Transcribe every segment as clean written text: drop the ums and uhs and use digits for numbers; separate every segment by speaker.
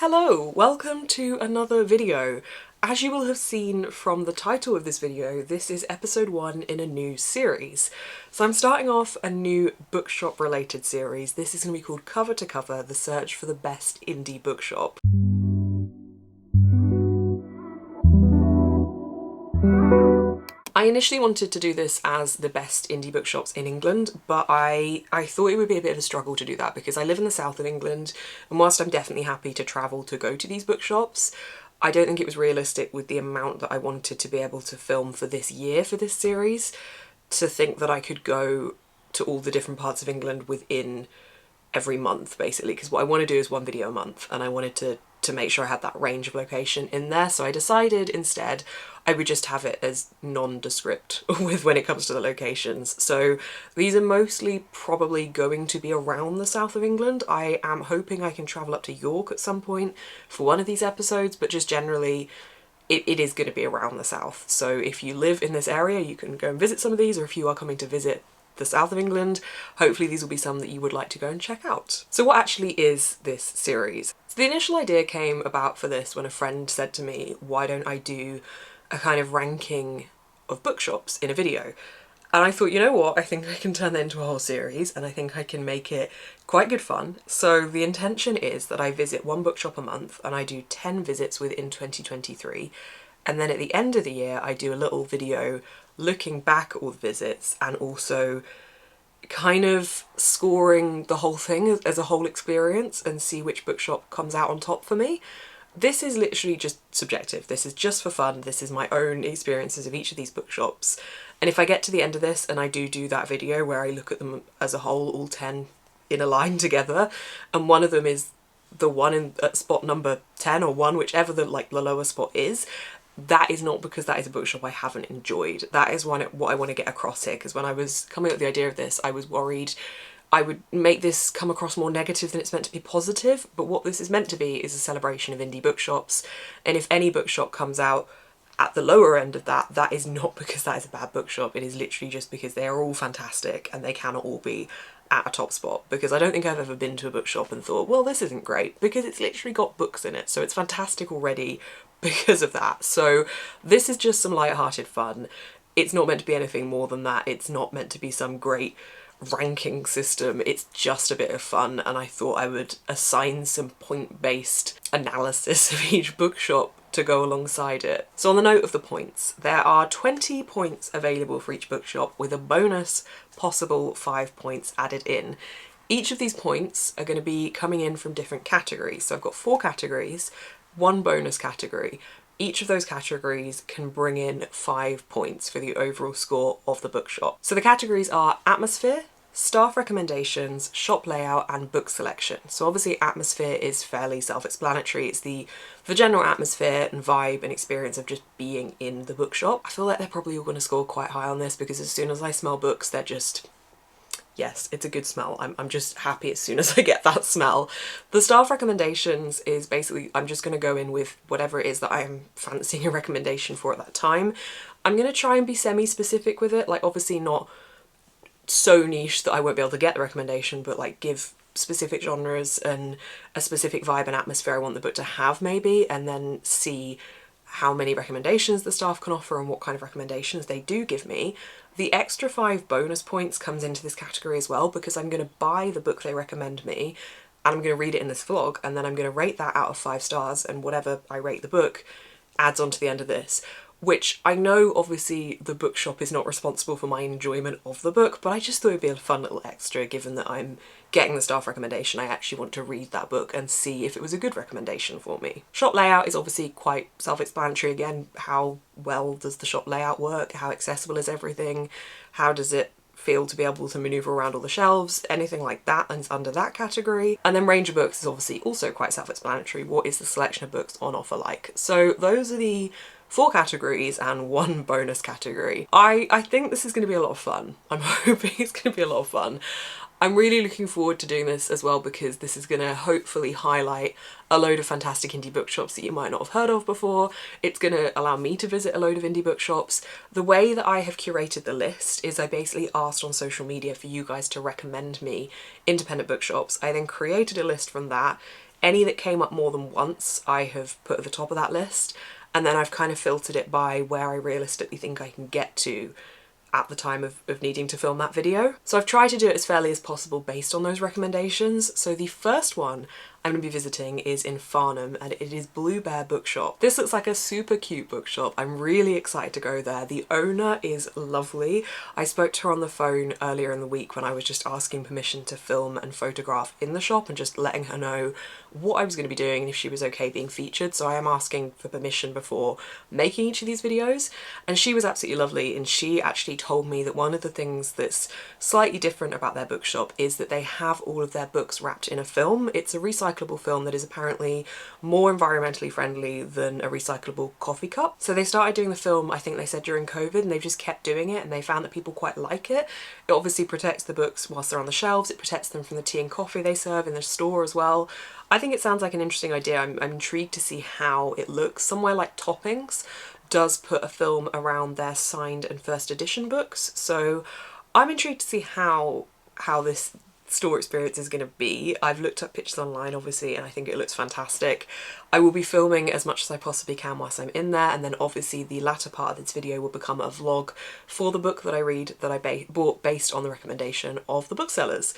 Speaker 1: Hello, welcome to another video. As you will have seen from the title of this video, this is episode 1 in a new series. So I'm starting off a new bookshop related series. This is going to be called Cover to Cover, the search for the best indie bookshop. I initially wanted to do this as the best indie bookshops in England, but I thought it would be a bit of a struggle to do that because I live in the south of England, and whilst I'm definitely happy to travel to go to these bookshops, I don't think it was realistic with the amount that I wanted to be able to film for this year for this series to think that I could go to all the different parts of England within every month, basically, because what I want to do is one video a month, and I wanted to make sure I had that range of location in there. So I decided instead I would just have it as nondescript with when it comes to the locations. So these are mostly probably going to be around the south of England. I am hoping I can travel up to York at some point for one of these episodes, but just generally it is going to be around the south. So if you live in this area, you can go and visit some of these, or if you are coming to visit the south of England, hopefully these will be some that you would like to go and check out. So what actually is this series? So the initial idea came about for this when a friend said to me, why don't I do a kind of ranking of bookshops in a video? And I thought, you know what, I think I can turn that into a whole series, and I think I can make it quite good fun. So the intention is that I visit one bookshop a month, and I do 10 visits within 2023. And then at the end of the year, I do a little video looking back at all the visits and also kind of scoring the whole thing as a whole experience and see which bookshop comes out on top for me. This is literally just subjective. This is just for fun. This is my own experiences of each of these bookshops. And if I get to the end of this and I do that video where I look at them as a whole, all 10 in a line together, and one of them is the one at spot number 10 or 1, whichever the lower spot is, that is not because that is a bookshop I haven't enjoyed. That is what I want to get across here, because when I was coming up with the idea of this, I was worried I would make this come across more negative than it's meant to be positive, but what this is meant to be is a celebration of indie bookshops, and if any bookshop comes out at the lower end of that, that is not because that is a bad bookshop. It is literally just because they are all fantastic and they cannot all be at a top spot, because I don't think I've ever been to a bookshop and thought, well, this isn't great, because it's literally got books in it, so it's fantastic already because of that. So this is just some light-hearted fun. It's not meant to be anything more than that. It's not meant to be some great ranking system. It's just a bit of fun, and I thought I would assign some point-based analysis of each bookshop to go alongside it. So on the note of the points, there are 20 points available for each bookshop with a bonus possible 5 points added in. Each of these points are going to be coming in from different categories. So I've got 4 categories, 1 bonus category. Each of those categories can bring in 5 points for the overall score of the bookshop. So the categories are atmosphere, staff recommendations, shop layout, and book selection. So obviously atmosphere is fairly self-explanatory. It's the general atmosphere and vibe and experience of just being in the bookshop. I feel like they're probably all going to score quite high on this, because as soon as I smell books, they're just, yes, it's a good smell. I'm just happy as soon as I get that smell. The staff recommendations is basically, I'm just going to go in with whatever it is that I'm fancying a recommendation for at that time. I'm going to try and be semi-specific with it, like obviously not so niche that I won't be able to get the recommendation, but like give specific genres and a specific vibe and atmosphere I want the book to have maybe, and then see how many recommendations the staff can offer and what kind of recommendations they do give me. The extra 5 bonus points comes into this category as well, because I'm going to buy the book they recommend me and I'm going to read it in this vlog, and then I'm going to rate that out of 5 stars, and whatever I rate the book adds on to the end of this. Which I know obviously the bookshop is not responsible for my enjoyment of the book, but I just thought it'd be a fun little extra, given that I'm getting the staff recommendation. I actually want to read that book and see if it was a good recommendation for me. Shop layout is obviously quite self-explanatory. Again, how well does the shop layout work? How accessible is everything? How does it feel to be able to maneuver around all the shelves? Anything like that is under that category. And then range of books is obviously also quite self-explanatory. What is the selection of books on offer like? So those are the 4 categories and 1 bonus category. I think this is going to be a lot of fun. I'm hoping it's going to be a lot of fun. I'm really looking forward to doing this as well, because this is going to hopefully highlight a load of fantastic indie bookshops that you might not have heard of before. It's going to allow me to visit a load of indie bookshops. The way that I have curated the list is I basically asked on social media for you guys to recommend me independent bookshops. I then created a list from that, Any that came up more than once I have put at the top of that list, and then I've kind of filtered it by where I realistically think I can get to at the time of needing to film that video. So I've tried to do it as fairly as possible based on those recommendations. So the first one I'm going to be visiting is in Farnham, and it is Bear Bookshop. This looks like a super cute bookshop. I'm really excited to go there. The owner is lovely. I spoke to her on the phone earlier in the week when I was just asking permission to film and photograph in the shop and just letting her know what I was going to be doing and if she was okay being featured. So I am asking for permission before making each of these videos, and she was absolutely lovely, and she actually told me that one of the things that's slightly different about their bookshop is that they have all of their books wrapped in a film. It's a recyclable film that is apparently more environmentally friendly than a recyclable coffee cup. So they started doing the film, I think they said during COVID, and they've just kept doing it, and they found that people quite like it. It obviously protects the books whilst they're on the shelves, it protects them from the tea and coffee they serve in the store as well. I think it sounds like an interesting idea. I'm intrigued to see how it looks. Somewhere like Toppings does put a film around their signed and first edition books, so I'm intrigued to see how this store experience is going to be. I've looked up pictures online obviously, and I think it looks fantastic. I will be filming as much as I possibly can whilst I'm in there, and then obviously the latter part of this video will become a vlog for the book that I read that I bought based on the recommendation of the booksellers.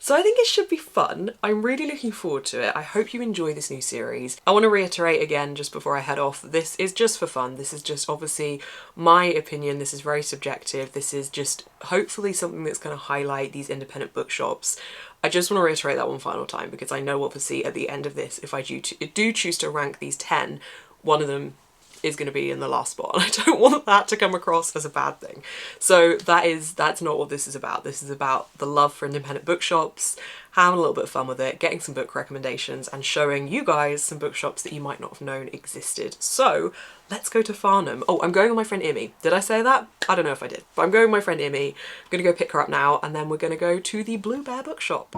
Speaker 1: So I think it should be fun. I'm really looking forward to it. I hope you enjoy this new series. I want to reiterate again just before I head off, this is just for fun. This is just obviously my opinion. This is very subjective. This is just hopefully something that's going to highlight these independent bookshops. I just want to reiterate that one final time, because I know obviously at the end of this, if I do choose to rank these 10, one of them is going to be in the last spot, and I don't want that to come across as a bad thing. So that's not what this is about. This is about the love for independent bookshops, having a little bit of fun with it, getting some book recommendations, and showing you guys some bookshops that you might not have known existed. So let's go to Farnham. Oh, I'm going with my friend Imi. Did I say that? I don't know if I did, but I'm going with my friend Imi. I'm gonna go pick her up now, and then we're gonna go to the Bear Bookshop.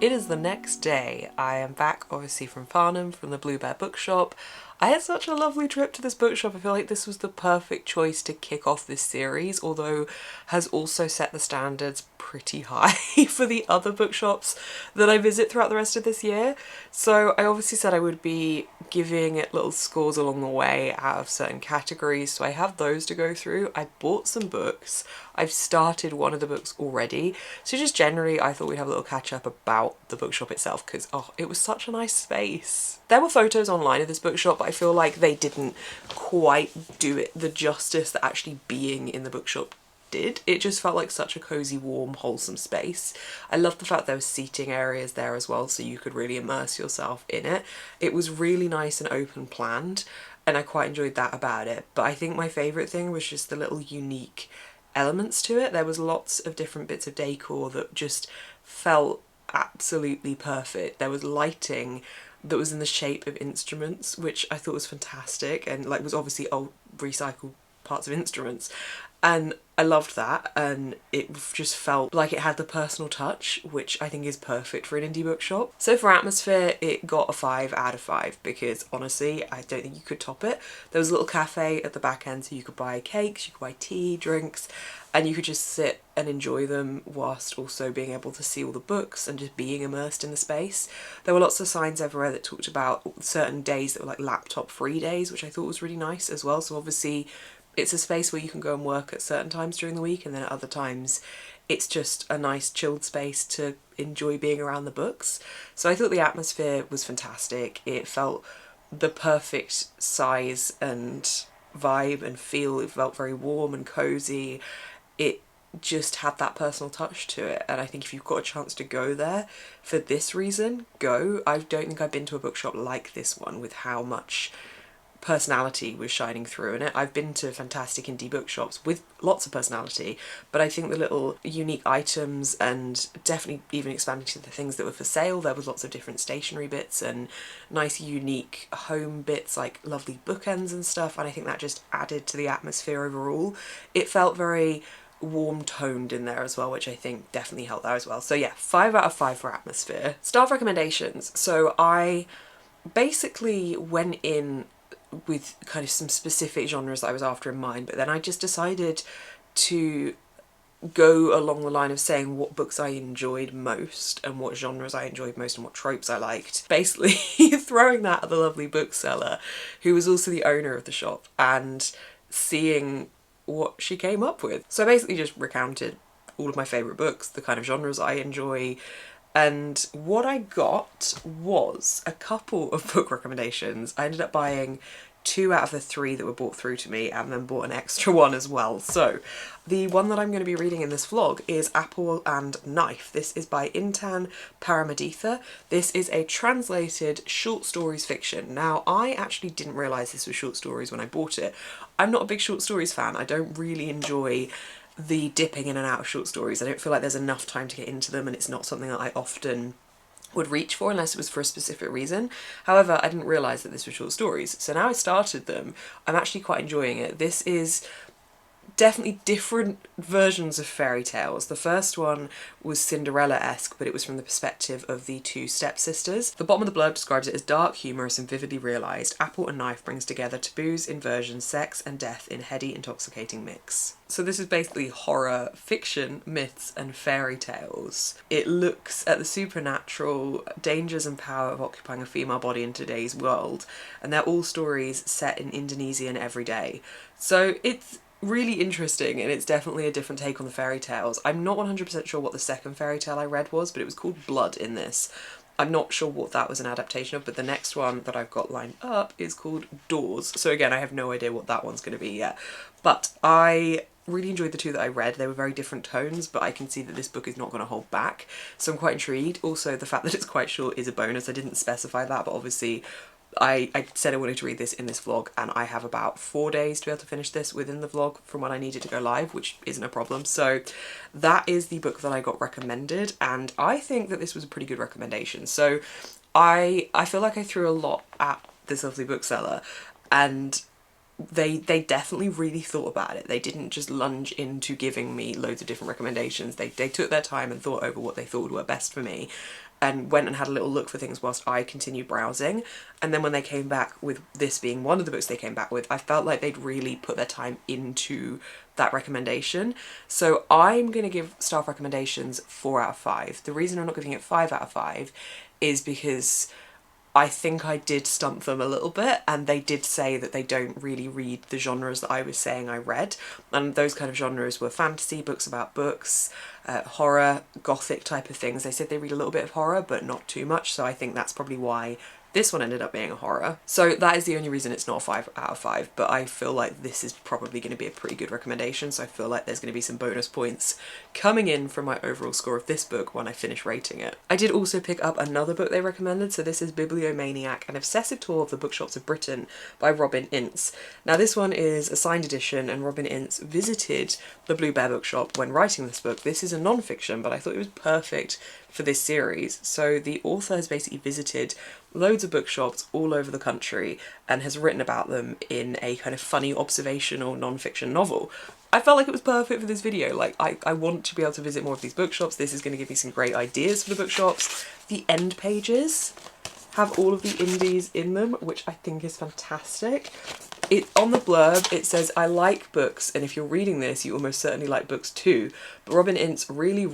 Speaker 1: It is the next day. I am back obviously from Farnham, from the Bear Bookshop. I had such a lovely trip to this bookshop. I feel like this was the perfect choice to kick off this series, although has also set the standards pretty high for the other bookshops that I visit throughout the rest of this year. So I obviously said I would be giving it little scores along the way out of certain categories, so I have those to go through. I bought some books. I've started one of the books already, so just generally I thought we'd have a little catch up about the bookshop itself because it was such a nice space. There were photos online of this bookshop, but I feel like they didn't quite do it the justice that actually being in the bookshop did. It just felt like such a cozy, warm, wholesome space. I loved the fact there was seating areas there as well, so you could really immerse yourself in it. It was really nice and open planned, and I quite enjoyed that about it. But I think my favourite thing was just the little unique elements to it. There was lots of different bits of decor that just felt absolutely perfect. There was lighting that was in the shape of instruments, which I thought was fantastic, and like was obviously old recycled parts of instruments, and I loved that, and it just felt like it had the personal touch, which I think is perfect for an indie bookshop. So for atmosphere, it got a 5 out of 5 because honestly I don't think you could top it. There was a little cafe at the back end, so you could buy cakes, you could buy tea, drinks, and you could just sit and enjoy them whilst also being able to see all the books and just being immersed in the space. There were lots of signs everywhere that talked about certain days that were like laptop free days, which I thought was really nice as well. So obviously it's a space where you can go and work at certain times during the week, and then at other times it's just a nice chilled space to enjoy being around the books. So I thought the atmosphere was fantastic. It felt the perfect size and vibe and feel. It felt very warm and cozy. It just had that personal touch to it, and I think if you've got a chance to go there for this reason, go. I don't think I've been to a bookshop like this one with how much personality was shining through in it. I've been to fantastic indie bookshops with lots of personality, but I think the little unique items, and definitely even expanding to the things that were for sale, there was lots of different stationery bits and nice unique home bits like lovely bookends and stuff, and I think that just added to the atmosphere overall. It felt very warm toned in there as well, which I think definitely helped there as well. So yeah, 5 out of 5 for atmosphere. Staff recommendations. So I basically went in with kind of some specific genres that I was after in mind, but then I just decided to go along the line of saying what books I enjoyed most and what genres I enjoyed most and what tropes I liked. Basically throwing that at the lovely bookseller, who was also the owner of the shop, and seeing what she came up with. So I basically just recounted all of my favourite books, the kind of genres I enjoy, and what I got was a couple of book recommendations. I ended up buying 2 out of the 3 that were brought through to me, and then bought an extra one as well. So the one that I'm going to be reading in this vlog is Apple and Knife. This is by Intan Paramaditha. This is a translated short stories fiction. Now, I actually didn't realise this was short stories when I bought it. I'm not a big short stories fan. I don't really enjoy the dipping in and out of short stories. I don't feel like there's enough time to get into them, and it's not something that I often would reach for unless it was for a specific reason. However, I didn't realise that this was short stories, so now I started them. I'm actually quite enjoying it. This is definitely different versions of fairy tales. The first one was Cinderella-esque, but it was from the perspective of the 2 stepsisters. The bottom of the blurb describes it as dark, humorous and vividly realised. Apple and Knife brings together taboos, inversion, sex and death in heady, intoxicating mix. So this is basically horror, fiction, myths and fairy tales. It looks at the supernatural, dangers and power of occupying a female body in today's world, and they're all stories set in Indonesian every day. So it's really interesting, and it's definitely a different take on the fairy tales. I'm not 100% sure what the second fairy tale I read was, but it was called Blood in this. I'm not sure what that was an adaptation of, but the next one that I've got lined up is called Doors. So again, I have no idea what that one's going to be yet. But I really enjoyed the 2 that I read. They were very different tones, but I can see that this book is not going to hold back. So I'm quite intrigued. Also, the fact that it's quite short is a bonus. I didn't specify that, but obviously I said I wanted to read this in this vlog, and I have about 4 days to be able to finish this within the vlog from when I needed to go live, which isn't a problem. So that is the book that I got recommended, and I think that this was a pretty good recommendation. So I feel like I threw a lot at this lovely bookseller, and they definitely really thought about it. They didn't just lunge into giving me loads of different recommendations. They took their time and thought over what they thought would work best for me. and went and had a little look for things whilst I continued browsing. And then when they came back with this being one of the books they came back with, I felt like they'd really put their time into that recommendation. So I'm going to give staff recommendations 4 out of 5. The reason I'm not giving it 5 out of 5 is because I think I did stump them a little bit, and they did say that they don't really read the genres that I was saying I read, and those kind of genres were fantasy, books about books, horror, gothic type of things. They said they read a little bit of horror but not too much, so I think that's probably why this one ended up being a horror. So that is the only reason it's not a 5 out of 5, but I feel like this is probably going to be a pretty good recommendation, so I feel like there's going to be some bonus points coming in from my overall score of this book when I finish rating it. I did also pick up another book they recommended, so this is Bibliomaniac, An Obsessive Tour of the Bookshops of Britain by Robin Ince. Now this one is a signed edition, and Robin Ince visited the Bear Bookshop when writing this book. This is a non-fiction, but I thought it was perfect for this series. So the author has basically visited loads of bookshops all over the country and has written about them in a kind of funny observational non-fiction novel. I felt like it was perfect for this video. Like, I want to be able to visit more of these bookshops. This is going to give me some great ideas for the bookshops. The end pages have all of the indies in them, which I think is fantastic. On the blurb it says, "I like books, and if you're reading this you almost certainly like books too." But Robin Ince really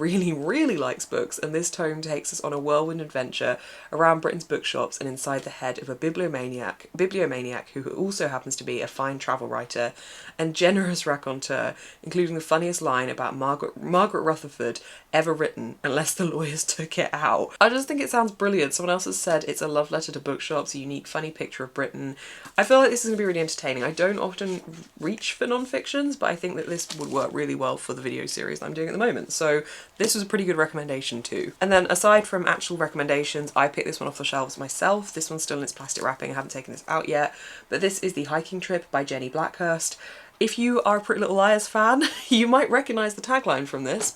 Speaker 1: likes books, and this tome takes us on a whirlwind adventure around Britain's bookshops and inside the head of a bibliomaniac who also happens to be a fine travel writer and generous raconteur, including the funniest line about Margaret Rutherford ever written, unless the lawyers took it out. I just think it sounds brilliant. Someone else has said it's a love letter to bookshops, a unique funny picture of Britain. I feel like this is going to be really entertaining. I don't often reach for non-fictions, but I think that this would work really well for the video series that I'm doing at the moment. So this was a pretty good recommendation too. And then aside from actual recommendations, I picked this one off the shelves myself. This one's still in its plastic wrapping. I haven't taken this out yet, but this is The Hiking Trip by Jenny Blackhurst. If you are a Pretty Little Liars fan, you might recognise the tagline from this.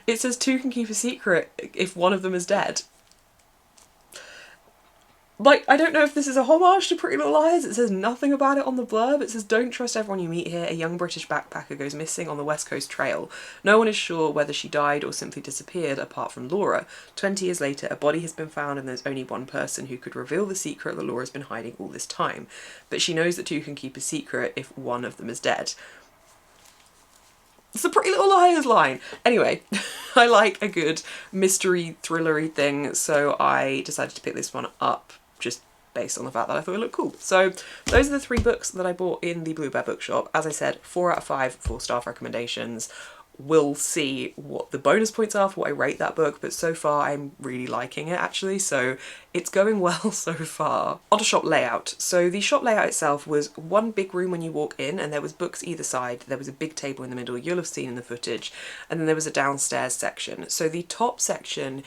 Speaker 1: It says, "Two can keep a secret if one of them is dead." Like, I don't know if this is a homage to Pretty Little Liars. It says nothing about it on the blurb. It says, "Don't trust everyone you meet here. A young British backpacker goes missing on the West Coast Trail. No one is sure whether she died or simply disappeared apart from Laura. 20 years later, a body has been found and there's only one person who could reveal the secret that Laura's been hiding all this time. But she knows that two can keep a secret if one of them is dead." It's a Pretty Little Liars line. Anyway, I like a good mystery thrillery thing, so I decided to pick this one up just based on the fact that I thought it looked cool. So those are the 3 books that I bought in the Bear Bookshop. As I said, 4 out of 5 for staff recommendations. We'll see what the bonus points are for what I rate that book, but so far I'm really liking it actually, so it's going well so far. On to shop layout. So the shop layout itself was one big room when you walk in, and there was books either side. There was a big table in the middle, you'll have seen in the footage, and then there was a downstairs section. So the top section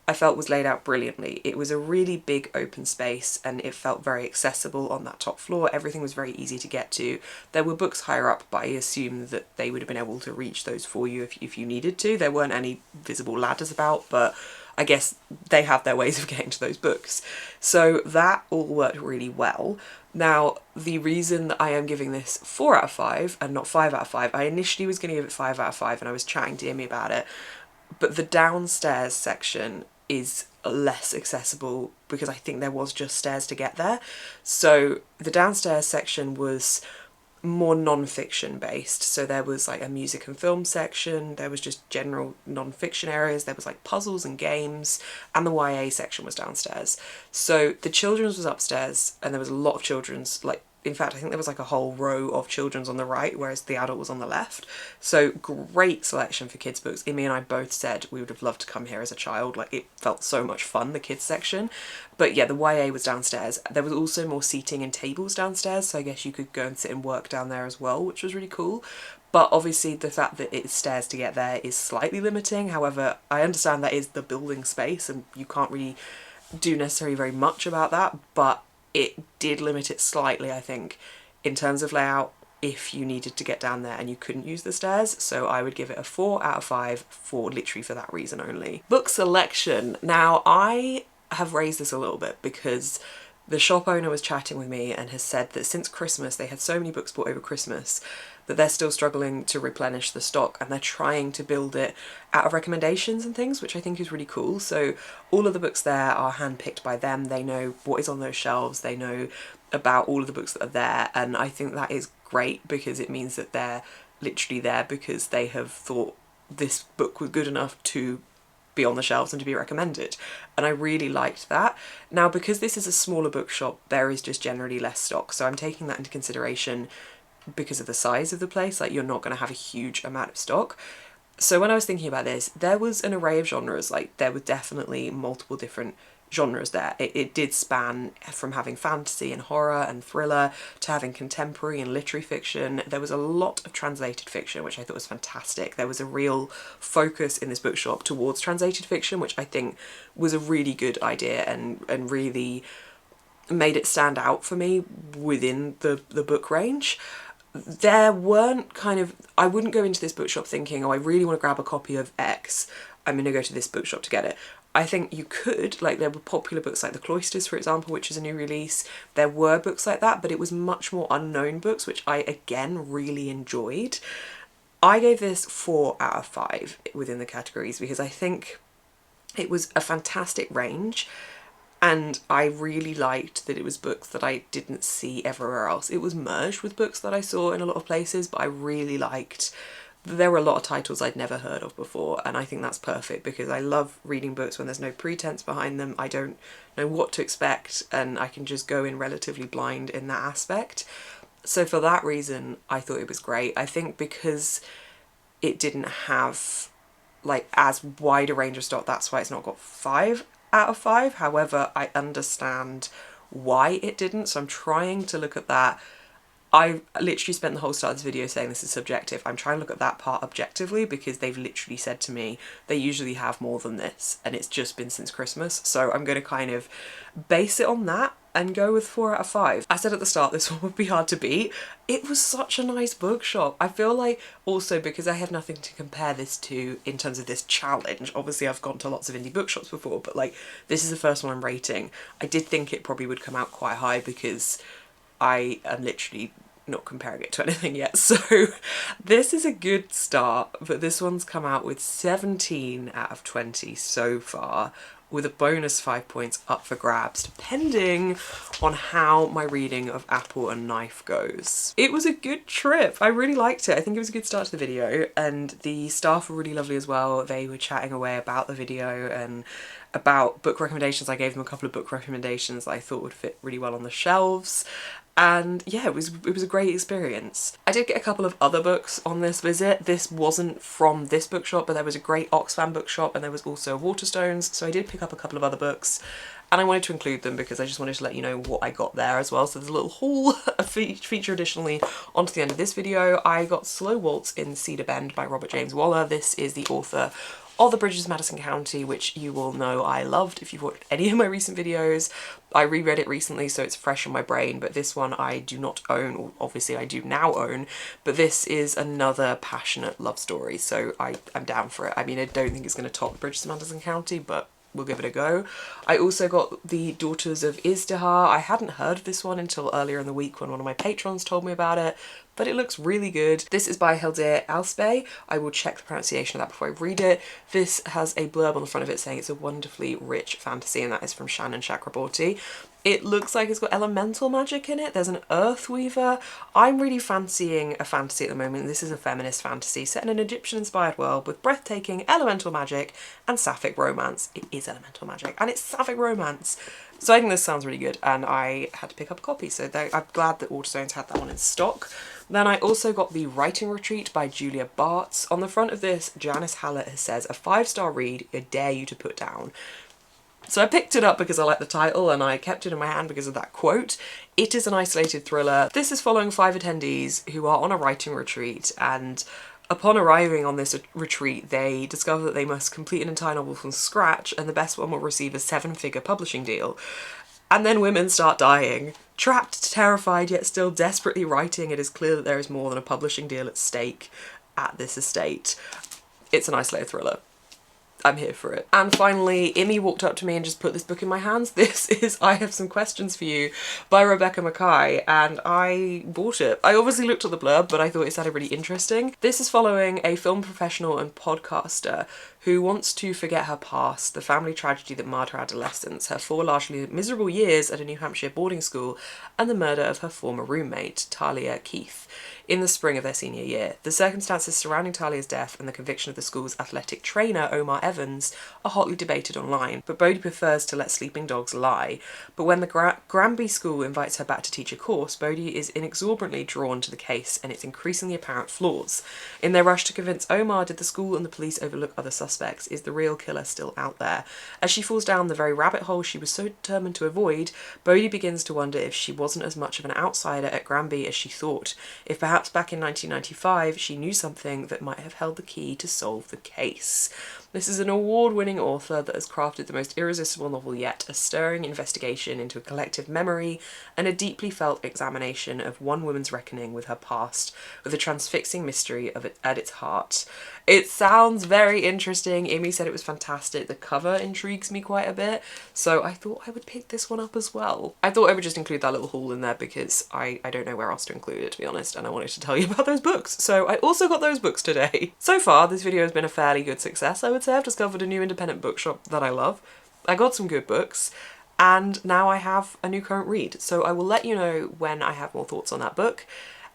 Speaker 1: I felt was laid out brilliantly. It was a really big open space and it felt very accessible on that top floor. Everything was very easy to get to. There were books higher up, but I assume that they would have been able to reach those for you if you needed to. There weren't any visible ladders about, but I guess they have their ways of getting to those books. So that all worked really well. Now, the reason that I am giving this 4 out of 5 and not 5 out of 5, I initially was going to give it 5 out of 5 and I was chatting to Amy about it, but the downstairs section is less accessible because I think there was just stairs to get there. So the downstairs section was more non-fiction based. So there was like a music and film section, there was just general non-fiction areas, there was like puzzles and games, and the YA section was downstairs. So the children's was upstairs and there was a lot of children's, like in fact I think there was like a whole row of children's on the right, whereas the adult was on the left. So great selection for kids books. Amy and I both said we would have loved to come here as a child, like it felt so much fun, the kids section. But yeah, the YA was downstairs. There was also more seating and tables downstairs, so I guess you could go and sit and work down there as well, which was really cool. But obviously the fact that it's stairs to get there is slightly limiting. However, I understand that is the building space and you can't really do necessarily very much about that, but it did limit it slightly, I think, in terms of layout if you needed to get down there and you couldn't use the stairs. So I would give it a 4 out of 5 for literally for that reason only. Book selection. Now I have raised this a little bit because The shop owner was chatting with me and has said that since Christmas, they had so many books bought over Christmas that they're still struggling to replenish the stock, and they're trying to build it out of recommendations and things, which I think is really cool. So all of the books there are handpicked by them. They know what is on those shelves. They know about all of the books that are there, and I think that is great because it means that they're literally there because they have thought this book was good enough to be on the shelves and to be recommended, and I really liked that. Now, because this is a smaller bookshop, there is just generally less stock, so I'm taking that into consideration because of the size of the place. Like, you're not going to have a huge amount of stock. So when I was thinking about this, there was an array of genres. Like, there were definitely multiple different genres there. It did span from having fantasy and horror and thriller to having contemporary and literary fiction. There was a lot of translated fiction, which I thought was fantastic. There was a real focus in this bookshop towards translated fiction, which I think was a really good idea and really made it stand out for me within the book range. There weren't I wouldn't go into this bookshop thinking, oh, I really want to grab a copy of X, I'm going to go to this bookshop to get it. I think you could, like, there were popular books like The Cloisters, for example, which is a new release. There were books like that, but it was much more unknown books, which I, again, really enjoyed. I gave this 4 out of 5 within the categories because I think it was a fantastic range. And I really liked that it was books that I didn't see everywhere else. It was merged with books that I saw in a lot of places, but I really liked that there were a lot of titles I'd never heard of before, and I think that's perfect because I love reading books when there's no pretense behind them. I don't know what to expect, and I can just go in relatively blind in that aspect. So for that reason, I thought it was great. I think because it didn't have, like, as wide a range of stock, that's why it's not got 5 out of 5. However, I understand why it didn't, so I'm trying to look at that. I literally spent the whole start of this video saying this is subjective. I'm trying to look at that part objectively because they've literally said to me they usually have more than this, and it's just been since Christmas, so I'm going to kind of base it on that and go with 4 out of 5. I said at the start this one would be hard to beat. It was such a nice bookshop. I feel like also because I have nothing to compare this to in terms of this challenge. Obviously I've gone to lots of indie bookshops before, but like this is the first one I'm rating. I did think it probably would come out quite high because I am literally not comparing it to anything yet. So this is a good start, but this one's come out with 17 out of 20 so far, with a bonus 5 points up for grabs, depending on how my reading of Apple and Knife goes. It was a good trip. I really liked it. I think it was a good start to the video, and the staff were really lovely as well. They were chatting away about the video and about book recommendations. I gave them a couple of book recommendations that I thought would fit really well on the shelves. And yeah, it was a great experience. I did get a couple of other books on this visit. This wasn't from this bookshop, but there was a great Oxfam bookshop and there was also Waterstones, so I did pick up a couple of other books and I wanted to include them because I just wanted to let you know what I got there as well. So there's a little haul, a feature additionally onto the end of this video. I got Slow Waltz in Cedar Bend by Robert James Waller. This is the author of The Bridges of Madison County, which you will know I loved if you've watched any of my recent videos. I reread it recently, so it's fresh in my brain, but this one I do not own, or obviously I do now own, but this is another passionate love story, so I'm down for it. I mean, I don't think it's going to top The Bridges of Madison County, but we'll give it a go. I also got The Daughters of Izdihar. I hadn't heard of this one until earlier in the week when one of my patrons told me about it, but it looks really good. This is by Hildir Alsbey. I will check the pronunciation of that before I read it. This has a blurb on the front of it saying it's a wonderfully rich fantasy, and that is from Shannon Chakraborty. It looks like it's got elemental magic in it. There's an earth weaver. I'm really fancying a fantasy at the moment. This is a feminist fantasy set in an Egyptian-inspired world with breathtaking elemental magic and sapphic romance. It is elemental magic and it's sapphic romance. So I think this sounds really good, and I had to pick up a copy, so I'm glad that Waterstones had that one in stock. Then I also got The Writing Retreat by Julia Bartz. On the front of this, Janice Hallett says, "A 5-star read I dare you to put down." So I picked it up because I liked the title and I kept it in my hand because of that quote. It is an isolated thriller. This is following 5 attendees who are on a writing retreat, and upon arriving on this retreat, they discover that they must complete an entire novel from scratch, and the best one will receive a 7-figure publishing deal. And then women start dying. Trapped, terrified, yet still desperately writing, it is clear that there is more than a publishing deal at stake at this estate. It's an isolated thriller. I'm here for it. And finally, Imi walked up to me and just put this book in my hands. This is I Have Some Questions for You by Rebecca Mackay, and I bought it. I obviously looked at the blurb, but I thought it sounded really interesting. This is following a film professional and podcaster who wants to forget her past, the family tragedy that marred her adolescence, her 4 largely miserable years at a New Hampshire boarding school, and the murder of her former roommate, Talia Keith, in the spring of their senior year. The circumstances surrounding Talia's death and the conviction of the school's athletic trainer, Omar Evans, are hotly debated online, but Bodhi prefers to let sleeping dogs lie. But when the Granby school invites her back to teach a course, Bodhi is inexorably drawn to the case and its increasingly apparent flaws. In their rush to convince Omar, did the school and the police overlook other suspects? Is the real killer still out there? As she falls down the very rabbit hole she was so determined to avoid, Bodhi begins to wonder if she wasn't as much of an outsider at Granby as she thought, if perhaps back in 1995 she knew something that might have held the key to solve the case. This is an award-winning author that has crafted the most irresistible novel yet, a stirring investigation into a collective memory and a deeply felt examination of one woman's reckoning with her past, with a transfixing mystery of it at its heart. It sounds very interesting. Amy said it was fantastic. The cover intrigues me quite a bit, so I thought I would pick this one up as well. I thought I would just include that little haul in there because I don't know where else to include it, to be honest, and I wanted to tell you about those books. So I also got those books today. So far, this video has been a fairly good success, I would say. I've discovered a new independent bookshop that I love. I got some good books, and now I have a new current read. So I will let you know when I have more thoughts on that book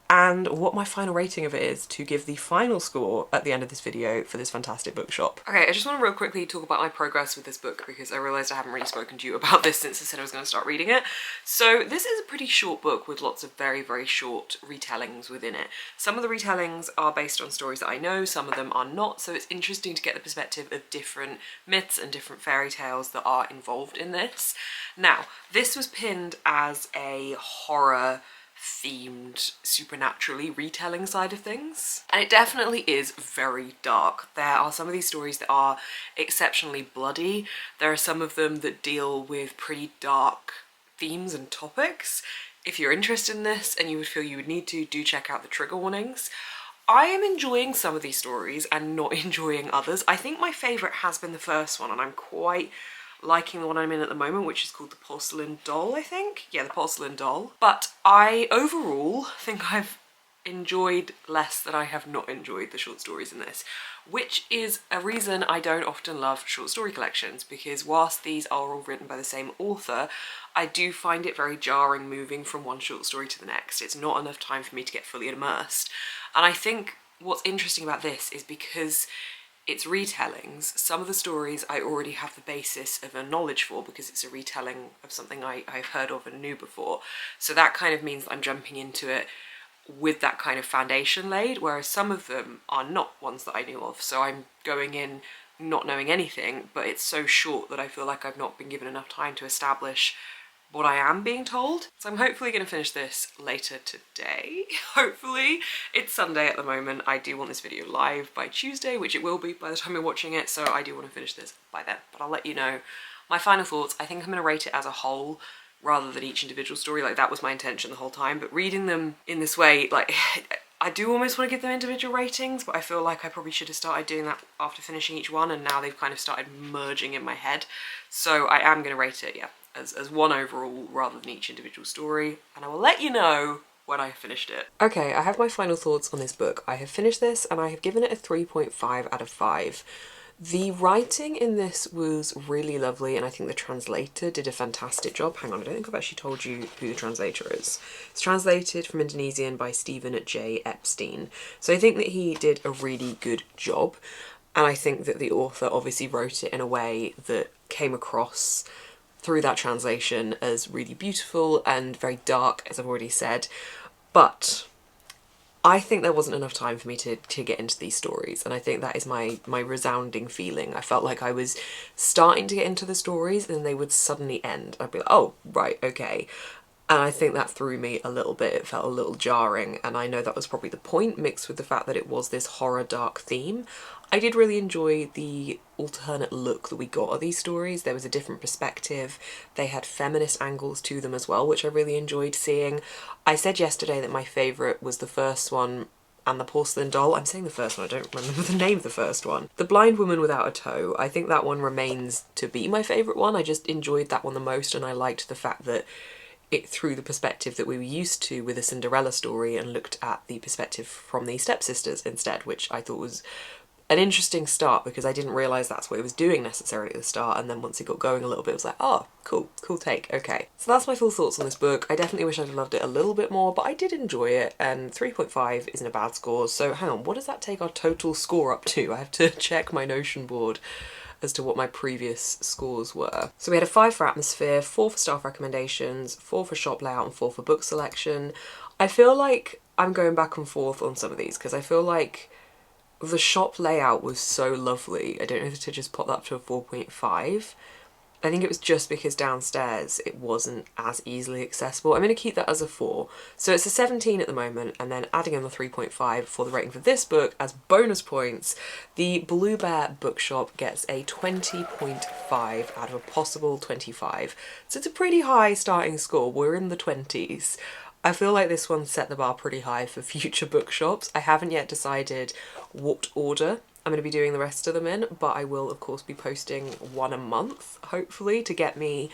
Speaker 1: and what my final rating of it is to give the final score at the end of this video for this fantastic bookshop. Okay, I just want to real quickly talk about my progress with this book because I realised I haven't really spoken to you about this since I said I was going to start reading it. So this is a pretty short book with lots of very, very short retellings within it. Some of the retellings are based on stories that I know, some of them are not, so it's interesting to get the perspective of different myths and different fairy tales that are involved in this. Now, this was pinned as a horror themed supernaturally retelling side of things, and it definitely is very dark. There are some of these stories that are exceptionally bloody. There are some of them that deal with pretty dark themes and topics. If you're interested in this and you would feel you would need to, do check out the trigger warnings. I am enjoying some of these stories and not enjoying others. I think my favourite has been the first one, and I'm quite liking the one I'm in at the moment, which is called The Porcelain Doll, I think. Yeah, The Porcelain Doll. But I overall think I've enjoyed less than I have not enjoyed the short stories in this, which is a reason I don't often love short story collections, because whilst these are all written by the same author, I do find it very jarring moving from one short story to the next. It's not enough time for me to get fully immersed. And I think what's interesting about this is because it's retellings, some of the stories I already have the basis of a knowledge for because it's a retelling of something I've heard of and knew before. So that kind of means that I'm jumping into it with that kind of foundation laid, whereas some of them are not ones that I knew of. So I'm going in not knowing anything, but it's so short that I feel like I've not been given enough time to establish what I am being told. So I'm hopefully going to finish this later today. Hopefully. It's Sunday at the moment. I do want this video live by Tuesday, which it will be by the time you're watching it, so I do want to finish this by then. But I'll let you know my final thoughts. I think I'm going to rate it as a whole rather than each individual story. Like, that was my intention the whole time, but reading them in this way, like, I do almost want to give them individual ratings, but I feel like I probably should have started doing that after finishing each one, and now they've kind of started merging in my head. So I am going to rate it, yeah, as one overall rather than each individual story, and I will let you know when I have finished it. Okay, I have my final thoughts on this book. I have finished this and I have given it a 3.5 out of 5. The writing in this was really lovely, and I think the translator did a fantastic job. Hang on, I don't think I've actually told you who the translator is. It's translated from Indonesian by Stephen J. Epstein. So I think that he did a really good job, and I think that the author obviously wrote it in a way that came across through that translation as really beautiful and very dark, as I've already said. But I think there wasn't enough time for me to get into these stories, and I think that is my resounding feeling. I felt like I was starting to get into the stories and then they would suddenly end. I'd be like, oh, right, okay. And I think that threw me a little bit. It felt a little jarring, and I know that was probably the point, mixed with the fact that it was this horror dark theme. I did really enjoy the alternate look that we got at these stories. There was a different perspective. They had feminist angles to them as well, which I really enjoyed seeing. I said yesterday that my favourite was the first one, and the porcelain doll. I'm saying the first one, I don't remember the name of the first one. The Blind Woman Without a Toe, I think that one remains to be my favourite one. I just enjoyed that one the most, and I liked the fact that it threw the perspective that we were used to with a Cinderella story and looked at the perspective from the stepsisters instead, which I thought was an interesting start because I didn't realise that's what it was doing necessarily at the start, and then once it got going a little bit it was like, oh, cool take, okay. So that's my full thoughts on this book. I definitely wish I'd have loved it a little bit more, but I did enjoy it, and 3.5 isn't a bad score. So hang on, what does that take our total score up to? I have to check my Notion board as to what my previous scores were. So we had a 5 for atmosphere, 4 for staff recommendations, 4 for shop layout, and 4 for book selection. I feel like I'm going back and forth on some of these because I feel like the shop layout was so lovely. I don't know if to just pop that up to a 4.5. I think it was just because downstairs it wasn't as easily accessible. I'm going to keep that as a 4. So it's a 17 at the moment, and then adding in the 3.5 for the rating for this book as bonus points, the Bear Bookshop gets a 20.5 out of a possible 25. So it's a pretty high starting score. We're in the 20s. I feel like this one set the bar pretty high for future bookshops. I haven't yet decided what order I'm going to be doing the rest of them in, but I will of course be posting one a month, hopefully, to get me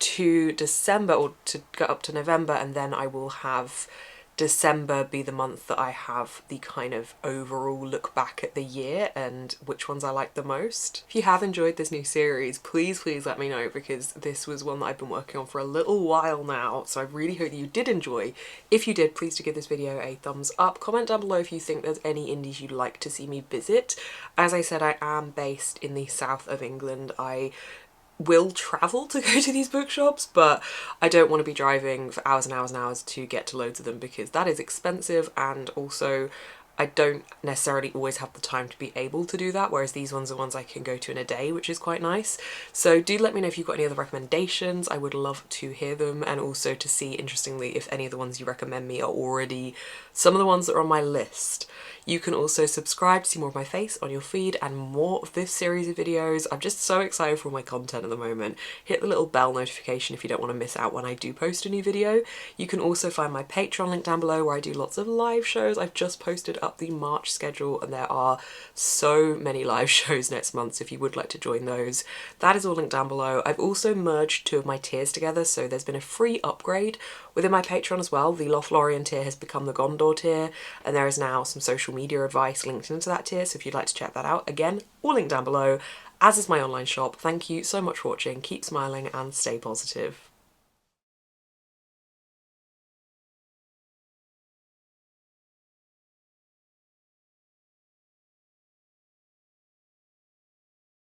Speaker 1: to December, or to get up to November, and then I will have December be the month that I have the kind of overall look back at the year and which ones I like the most. If you have enjoyed this new series, please let me know, because this was one that I've been working on for a little while now, so I really hope that you did enjoy. If you did, please do give this video a thumbs up. Comment down below if you think there's any indies you'd like to see me visit. As I said, I am based in the south of England. I will travel to go to these bookshops, but I don't want to be driving for hours and hours and hours to get to loads of them because that is expensive, and also I don't necessarily always have the time to be able to do that, whereas these ones are ones I can go to in a day, which is quite nice. So do let me know if you've got any other recommendations. I would love to hear them, and also to see, interestingly, if any of the ones you recommend me are already some of the ones that are on my list. You can also subscribe to see more of my face on your feed and more of this series of videos. I'm just so excited for all my content at the moment. Hit the little bell notification if you don't want to miss out when I do post a new video. You can also find my Patreon link down below where I do lots of live shows. I've just posted up the March schedule and there are so many live shows next month, so if you would like to join those, that is all linked down below. I've also merged 2 of my tiers together, so there's been a free upgrade within my Patreon as well. The Lothlorien tier has become the Gondor tier, and there is now some social media advice linked into that tier, so if you'd like to check that out, again, all linked down below, as is my online shop. Thank you so much for watching, keep smiling and stay positive.